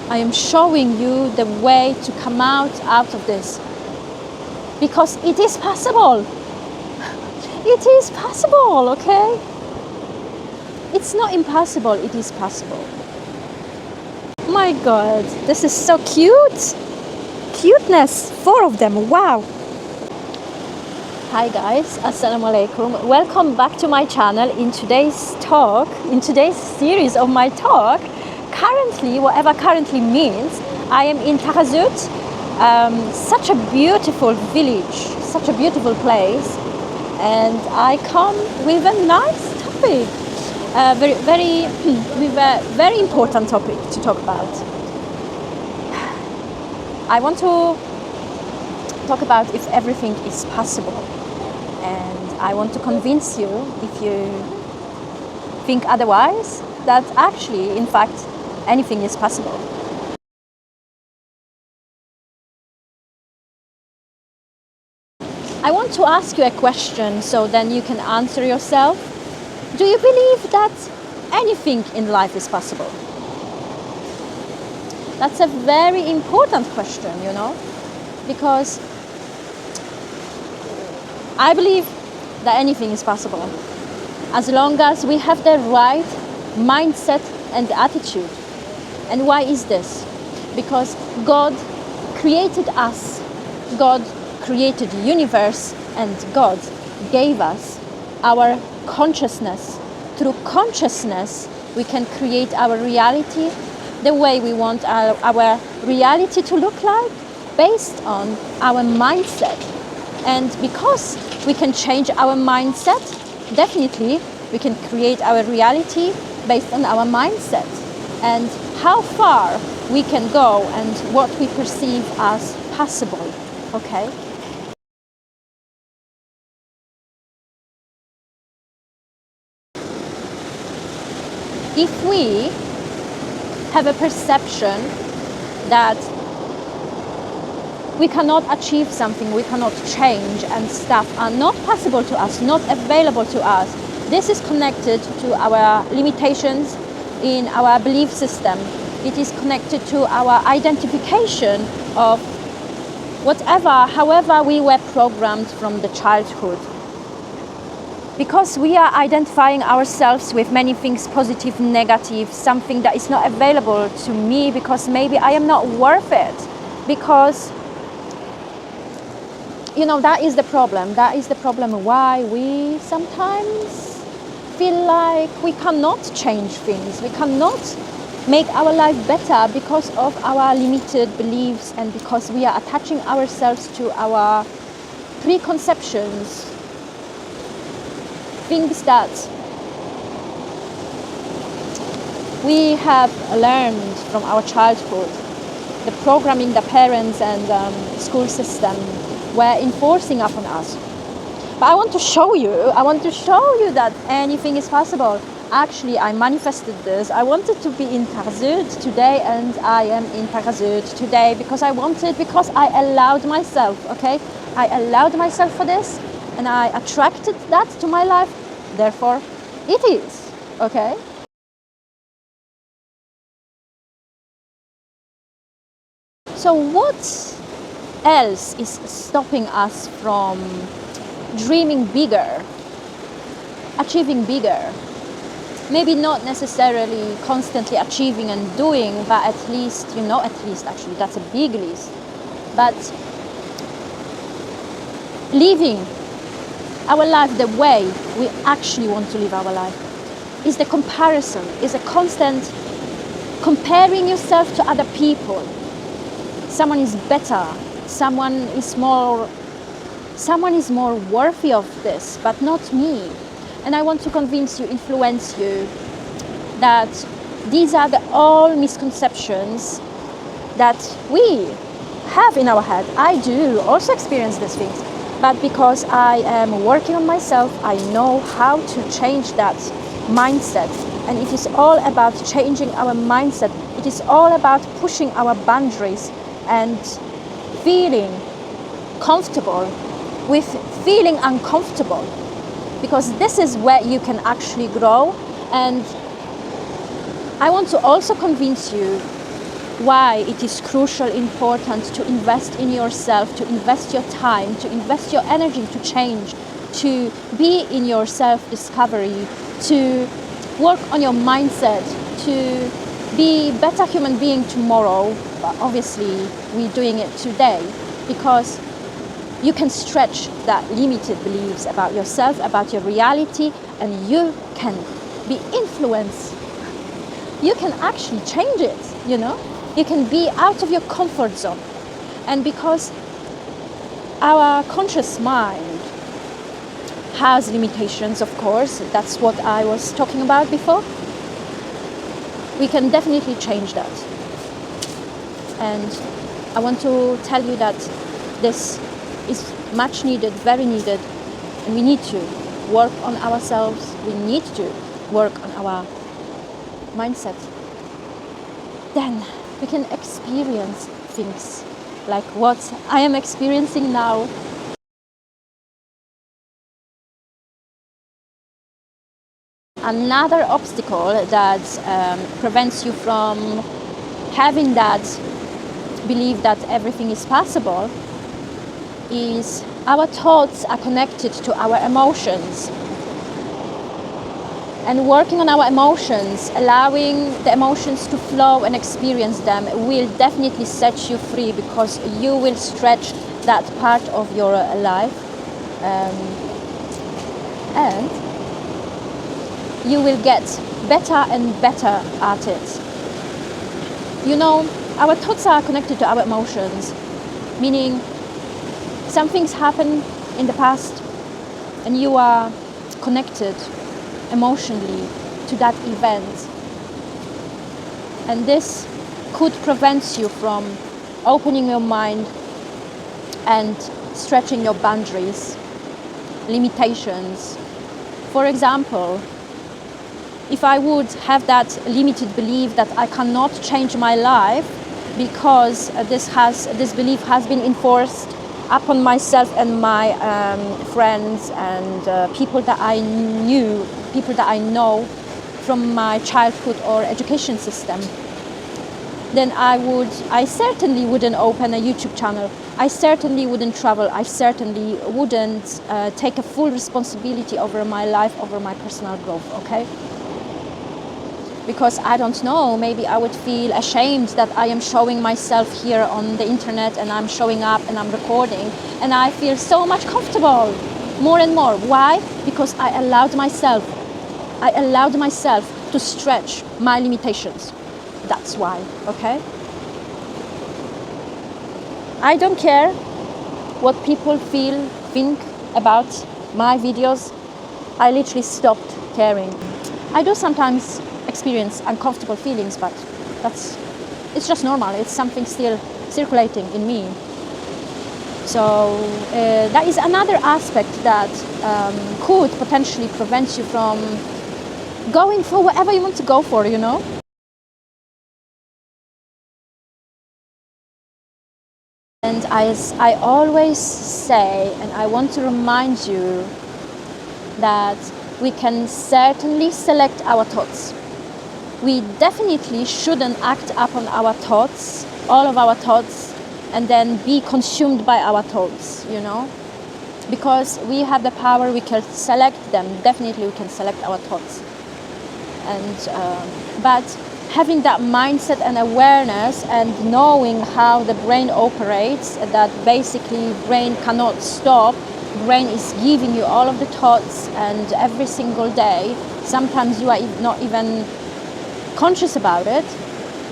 I am showing you the way to come out of this. Because it is possible. It is possible, okay? It's not impossible, it is possible. My God, this is so cute. Cuteness, 4 of them, wow. Hi guys, assalamu alaikum. Welcome back to my channel. In today's series of my talk, currently, whatever currently means, I am in Taghazout, such a beautiful village, such a beautiful place, and I come with a nice topic, with a very important topic to talk about. I want to talk about if everything is possible, and I want to convince you, if you think otherwise, that actually, in fact, anything is possible. I want to ask you a question so then you can answer yourself. Do you believe that anything in life is possible? That's a very important question, you know, because I believe that anything is possible as long as we have the right mindset and attitude. And why is this? Because God created us, God created the universe, and God gave us our consciousness. Through consciousness, we can create our reality the way we want our reality to look like, based on our mindset. And because we can change our mindset, definitely we can create our reality based on our mindset and how far we can go and what we perceive as possible, okay? If we have a perception that we cannot achieve something, we cannot change, and stuff are not possible to us, not available to us, this is connected to our limitations in our belief system. It is connected to our identification of however we were programmed from the childhood. Because we are identifying ourselves with many things, positive, negative, something that is not available to me because maybe I am not worth it. Because, you know, that is the problem. That is the problem why we sometimes feel like we cannot change things. We cannot make our life better because of our limited beliefs and because we are attaching ourselves to our preconceptions. Things that we have learned from our childhood, the programming the parents and school system were enforcing upon us. But I want to show you that anything is possible. Actually, I manifested this. I wanted to be in Taghazout today, and I am in Taghazout today because I allowed myself, okay? I allowed myself for this. And I attracted that to my life, therefore it is, okay? So what else is stopping us from dreaming bigger, achieving bigger? Maybe not necessarily constantly achieving and doing, but at least actually that's a big list. But living our life the way we actually want to live our life is the comparison, is a constant comparing yourself to other people. Someone is better, someone is more worthy of this, but not me. And I want to convince you, influence you, that these are all misconceptions that we have in our head. I do also experience these things. But because I am working on myself, I know how to change that mindset. And it is all about changing our mindset. It is all about pushing our boundaries and feeling comfortable with feeling uncomfortable. Because this is where you can actually grow. And I want to also convince you why it is crucial, important to invest in yourself, to invest your time, to invest your energy to change, to be in your self-discovery, to work on your mindset, to be a better human being tomorrow. But obviously, we're doing it today because you can stretch that limited beliefs about yourself, about your reality, and you can be influenced. You can actually change it, you know? You can be out of your comfort zone. And because our conscious mind has limitations, of course, that's what I was talking about before, we can definitely change that. And I want to tell you that this is much needed, very needed, and we need to work on ourselves. We need to work on our mindset. Then we can experience things like what I am experiencing now. Another obstacle that prevents you from having that belief that everything is possible is our thoughts are connected to our emotions. And working on our emotions, allowing the emotions to flow and experience them will definitely set you free, because you will stretch that part of your life and you will get better and better at it. You know, our thoughts are connected to our emotions, meaning some things happen in the past and you are connected emotionally to that event, and this could prevent you from opening your mind and stretching your boundaries, limitations. For example, if I would have that limited belief that I cannot change my life because this belief has been enforced upon myself and my friends and people that I knew, people that I know from my childhood or education system, then I certainly wouldn't open a YouTube channel. I certainly wouldn't travel. I certainly wouldn't take a full responsibility over my life, over my personal growth, okay? Because I don't know, maybe I would feel ashamed that I am showing myself here on the internet and I'm showing up and I'm recording, and I feel so much comfortable, more and more. Why? Because I allowed myself to stretch my limitations. That's why, okay? I don't care what people think about my videos. I literally stopped caring. I do sometimes experience uncomfortable feelings, but it's just normal. It's something still circulating in me. So that is another aspect that could potentially prevent you from going for whatever you want to go for, you know? And as I always say, and I want to remind you, that we can certainly select our thoughts. We definitely shouldn't act upon our thoughts, all of our thoughts, and then be consumed by our thoughts, you know? Because we have the power, we can select them. Definitely we can select our thoughts. And but having that mindset and awareness and knowing how the brain operates, that basically brain cannot stop. Brain is giving you all of the thoughts, and every single day, sometimes you are not even conscious about it,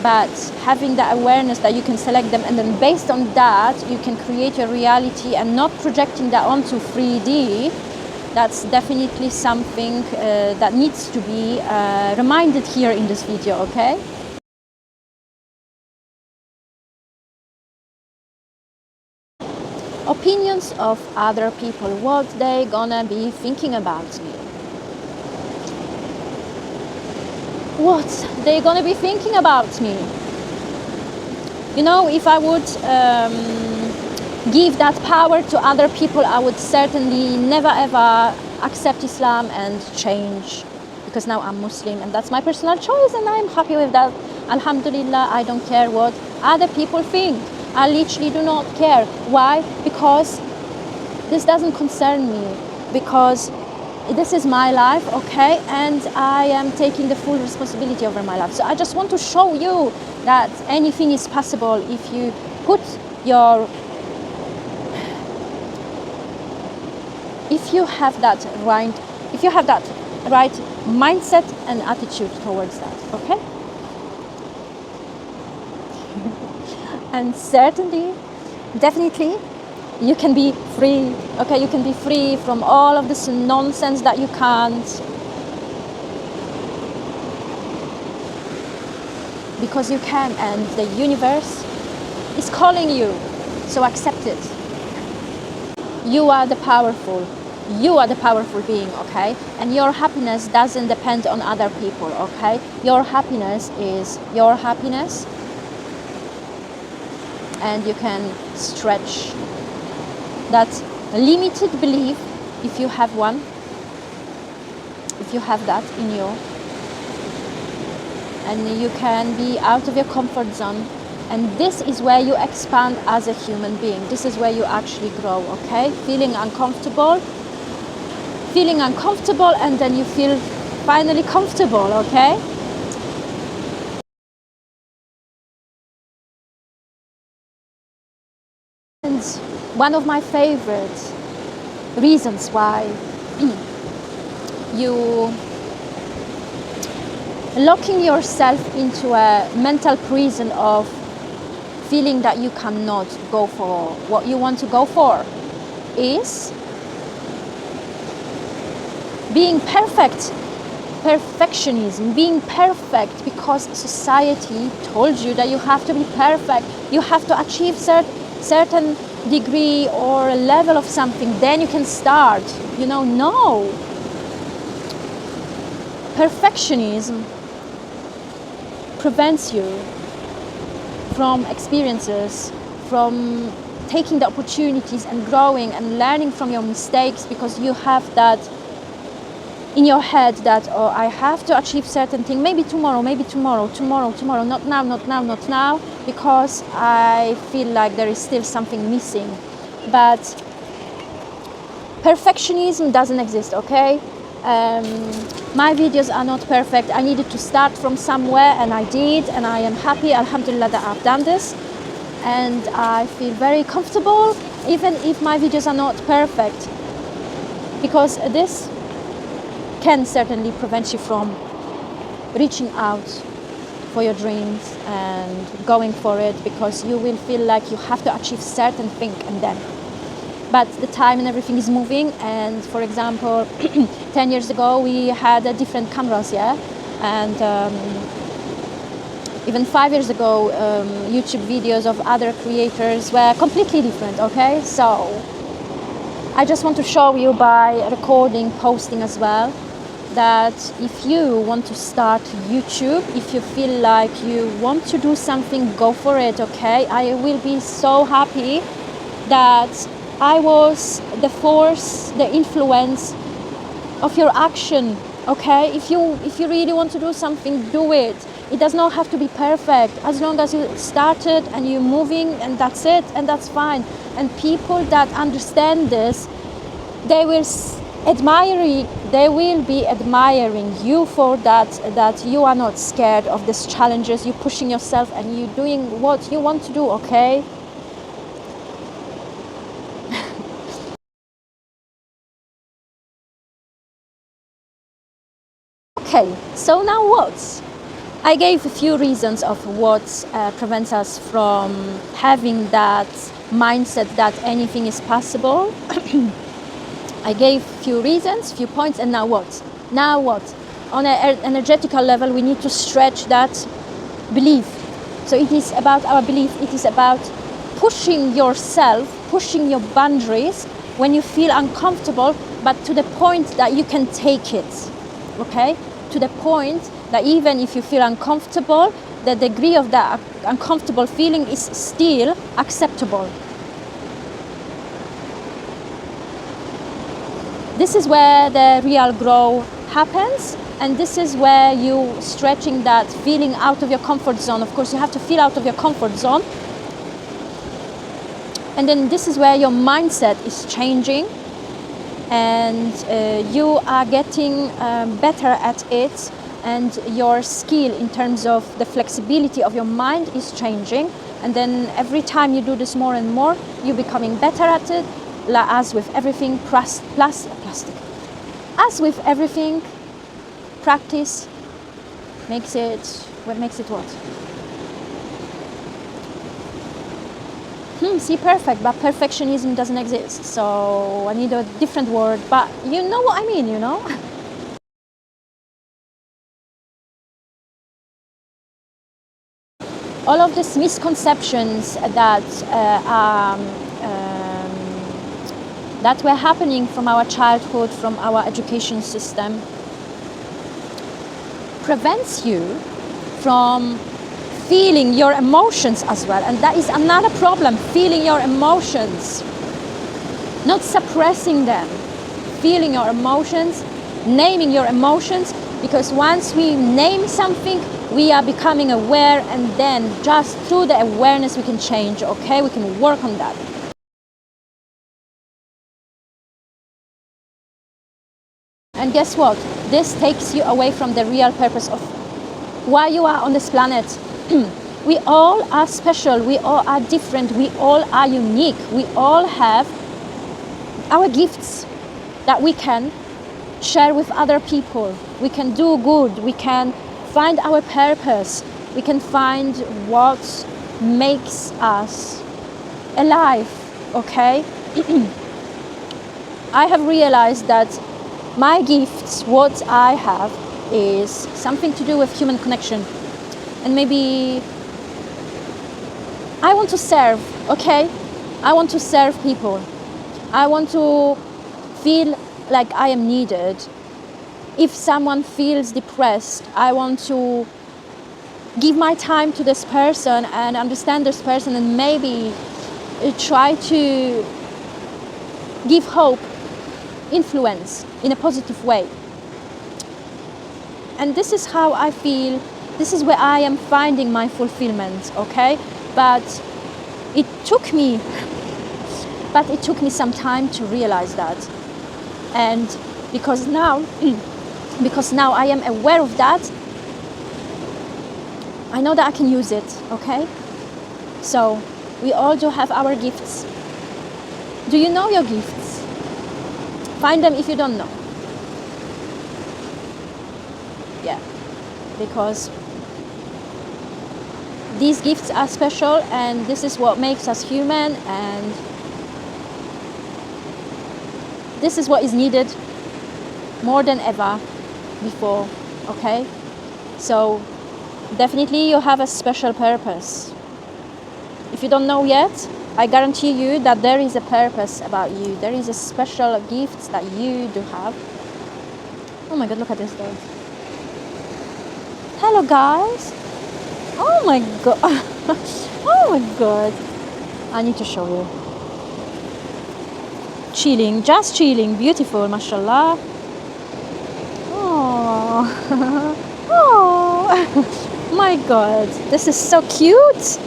but having the awareness that you can select them, and then based on that you can create your reality and not projecting that onto 3D. That's definitely something that needs to be reminded here in this video, okay? Opinions of other people, what they gonna be thinking about me. What they gonna be thinking about me. You know, if I would give that power to other people, I would certainly never ever accept Islam and change, because now I'm Muslim and that's my personal choice and I'm happy with that. Alhamdulillah, I don't care what other people think. I literally do not care. Why? Because this doesn't concern me, because this is my life, okay, and I am taking the full responsibility over my life. So I just want to show you that anything is possible if you put your, if you have that right mindset and attitude towards that, okay? And certainly, definitely, you can be free, okay? You can be free from all of this nonsense that you can't. Because you can, and the universe is calling you, so accept it. You are the powerful. You are the powerful being, okay? And your happiness doesn't depend on other people, okay? Your happiness is your happiness. And you can stretch that limited belief, if you have one, if you have that in you, and you can be out of your comfort zone, and this is where you expand as a human being. This is where you actually grow, okay? Feeling uncomfortable, and then you feel finally comfortable, okay? And one of my favorite reasons why you locking yourself into a mental prison of feeling that you cannot go for what you want to go for is being perfectionism, being perfect because society told you that you have to be perfect, you have to achieve certain degree or level of something, then you can start. No. Perfectionism prevents you from experiences, from taking the opportunities and growing and learning from your mistakes, because you have that in your head that, oh, I have to achieve certain thing, maybe tomorrow, not now, because I feel like there is still something missing. But perfectionism doesn't exist, okay? My videos are not perfect. I needed to start from somewhere, and I did, and I am happy, alhamdulillah, that I've done this, and I feel very comfortable even if my videos are not perfect, because this can certainly prevent you from reaching out for your dreams and going for it, because you will feel like you have to achieve certain thing, and then but the time and everything is moving. And for example, 10 years ago we had different cameras, and even 5 years ago YouTube videos of other creators were completely different, okay? So I just want to show you by recording, posting as well, that if you want to start YouTube, if you feel like you want to do something, go for it, okay? I will be so happy that I was the force, the influence of your action, okay? If you really want to do something, do it. It does not have to be perfect. As long as you started and you're moving, and that's it, and that's fine. And people that understand this, they will be admiring you for that you are not scared of these challenges. You're pushing yourself and you're doing what you want to do, okay? Okay, so now what? I gave a few reasons of what prevents us from having that mindset that anything is possible. I gave a few reasons, few points, and now what? Now what? On an energetical level, we need to stretch that belief. So it is about our belief. It is about pushing yourself, pushing your boundaries when you feel uncomfortable, but to the point that you can take it, okay? To the point that even if you feel uncomfortable, the degree of that uncomfortable feeling is still acceptable. This is where the real growth happens, and this is where you stretching that feeling out of your comfort zone. Of course, you have to feel out of your comfort zone. And then this is where your mindset is changing, and you are getting better at it, and your skill in terms of the flexibility of your mind is changing. And then every time you do this more and more, you're becoming better at it. As with everything, as with everything, practice makes it what? See, perfect, but perfectionism doesn't exist. So I need a different word, but you know what I mean, you know? All of these misconceptions that were happening from our childhood, from our education system, prevents you from feeling your emotions as well. And that is another problem, feeling your emotions, not suppressing them, feeling your emotions, naming your emotions, because once we name something, we are becoming aware, and then just through the awareness we can change, okay? We can work on that. And guess what? This takes you away from the real purpose of why you are on this planet. We all are special, we all are different, we all are unique, we all have our gifts that we can share with other people. We can do good, we can find our purpose, we can find what makes us alive, okay? I have realized that my gifts, what I have, is something to do with human connection. And maybe I want to serve, okay? I want to serve people. I want to feel like I am needed. If someone feels depressed, I want to give my time to this person and understand this person, and maybe try to give hope, influence in a positive way. And this is how I feel, this is where I am finding my fulfillment, okay? But it took me some time to realize that. And because now I am aware of that, I know that I can use it, okay? So we all do have our gifts. Do you know your gifts? Find them if you don't know. Yeah, because these gifts are special, and this is what makes us human, and this is what is needed more than ever before, okay? So definitely you have a special purpose. If you don't know yet, I guarantee you that there is a purpose about you. There is a special gift that you do have. Oh my God, look at this dog. Hello guys. Oh my God. Oh my God. I need to show you. Chilling, just chilling. Beautiful, mashallah. Oh. Oh. My God. This is so cute.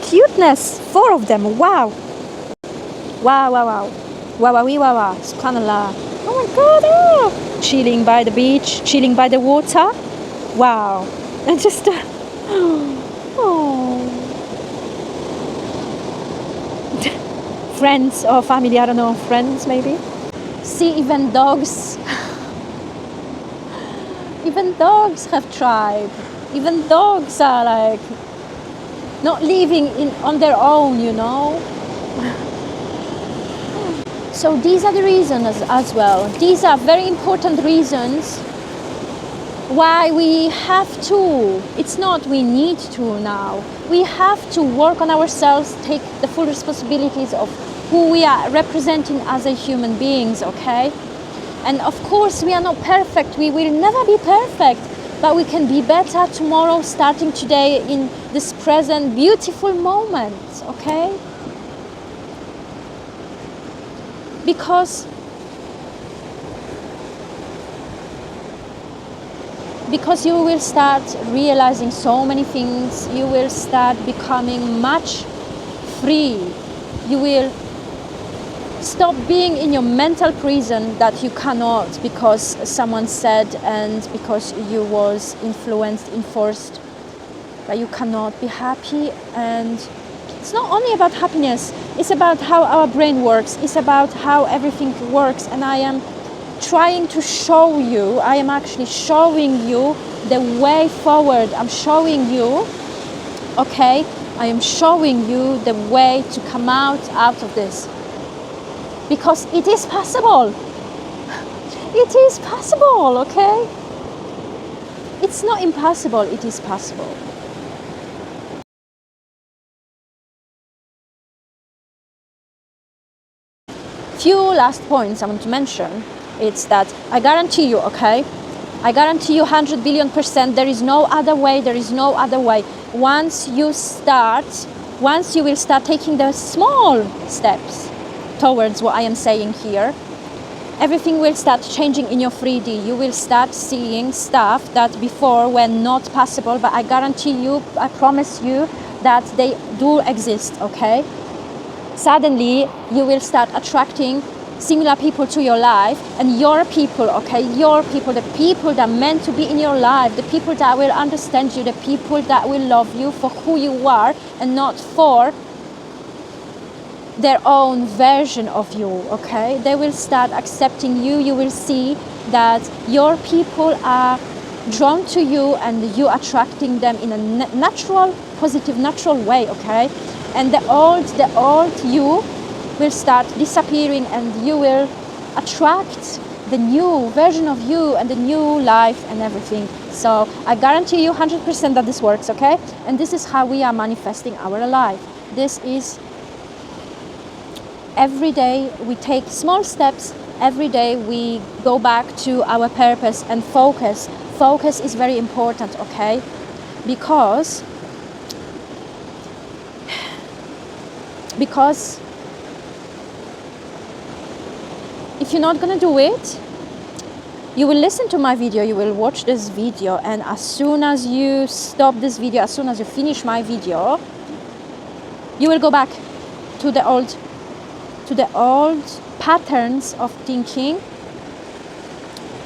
Cuteness, 4 of them. Wow. Wow, wow, wow. Wow, wow, wow, wow. Subhanallah. Oh my God. Oh. Chilling by the beach, chilling by the water. Wow. And just oh. Friends or family, I don't know, friends maybe. See, even dogs have tribe. Even dogs are like not living on their own, you know. So these are the reasons as well. These are very important reasons why we have to. It's not we need to now. We have to work on ourselves, take the full responsibilities of who we are representing as a human beings, okay? And of course, we are not perfect. We will never be perfect. But we can be better tomorrow, starting today in this present beautiful moment, okay? Because because you will start realizing so many things. You will start becoming much free. You will stop being in your mental prison that you cannot because someone said and because you was influenced, enforced, that you cannot be happy. And it's not only about happiness, it's about how our brain works, it's about how everything works. And I am trying to show you, I am actually showing you the way forward. I'm showing you, okay, I am showing you the way to come out of this. Because it is possible. It is possible, okay? It's not impossible, it is possible. Few last points I want to mention. It's that I guarantee you, okay? I guarantee you 100 billion %, there is no other way, there is no other way. Once you will start taking the small steps towards what I am saying here, everything will start changing in your 3D. You will start seeing stuff that before were not possible, but I guarantee you, I promise you that they do exist, okay? Suddenly, you will start attracting similar people to your life, and your people, okay? Your people, the people that are meant to be in your life, the people that will understand you, the people that will love you for who you are and not for their own version of you, okay? They will start accepting you. You will see that your people are drawn to you and you attracting them in a natural, positive, natural way, okay? And the old you will start disappearing and you will attract the new version of you and the new life and everything. So I guarantee you 100% that this works, okay? And this is how we are manifesting our life. This is every day we take small steps, every day we go back to our purpose and focus. Focus is very important, okay? Because if you're not gonna do it, you will listen to my video, you will watch this video, and as soon as you stop this video, as soon as you finish my video, you will go back to the old patterns of thinking,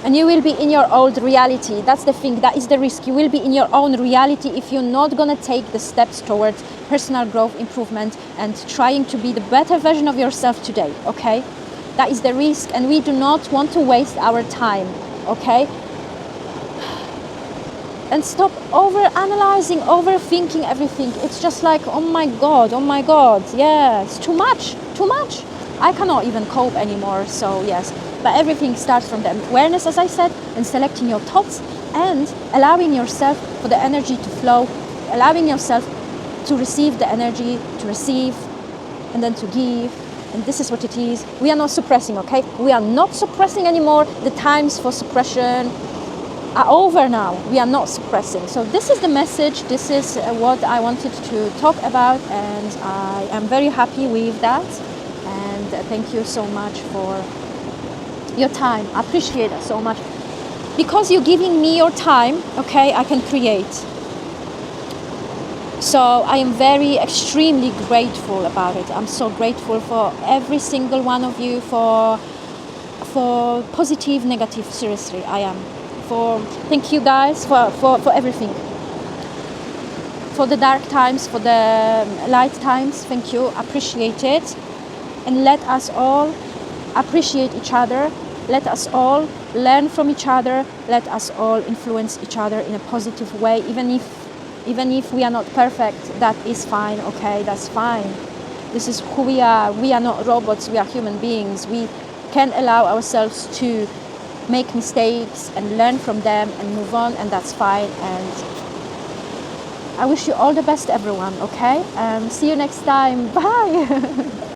and you will be in your old reality. That's the thing, that is the risk. You will be in your own reality if you're not gonna take the steps towards personal growth, improvement, and trying to be the better version of yourself today, okay? That is the risk, and we do not want to waste our time, okay? And stop over-analyzing, overthinking everything. It's just like, oh my God, yeah, it's too much. I cannot even cope anymore, so yes. But everything starts from the awareness, as I said, and selecting your thoughts and allowing yourself for the energy to flow, allowing yourself to receive the energy, to receive, and then to give. And this is what it is. We are not suppressing, okay? We are not suppressing anymore. The times for suppression are over now. We are not suppressing. So this is the message. This is what I wanted to talk about, and I am very happy with that. And thank you so much for your time. I appreciate it so much. Because you're giving me your time, okay, I can create. So I am extremely grateful about it. I'm so grateful for every single one of you, for positive, negative, seriously, I am. Thank you guys for everything. For the dark times, for the light times, thank you, appreciate it. And let us all appreciate each other. Let us all learn from each other. Let us all influence each other in a positive way, even if we are not perfect. That is fine, okay, that's fine. This is who we are. We are not robots, we are human beings. We can allow ourselves to make mistakes and learn from them and move on, and that's fine. And I wish you all the best, everyone, okay? And see you next time. Bye.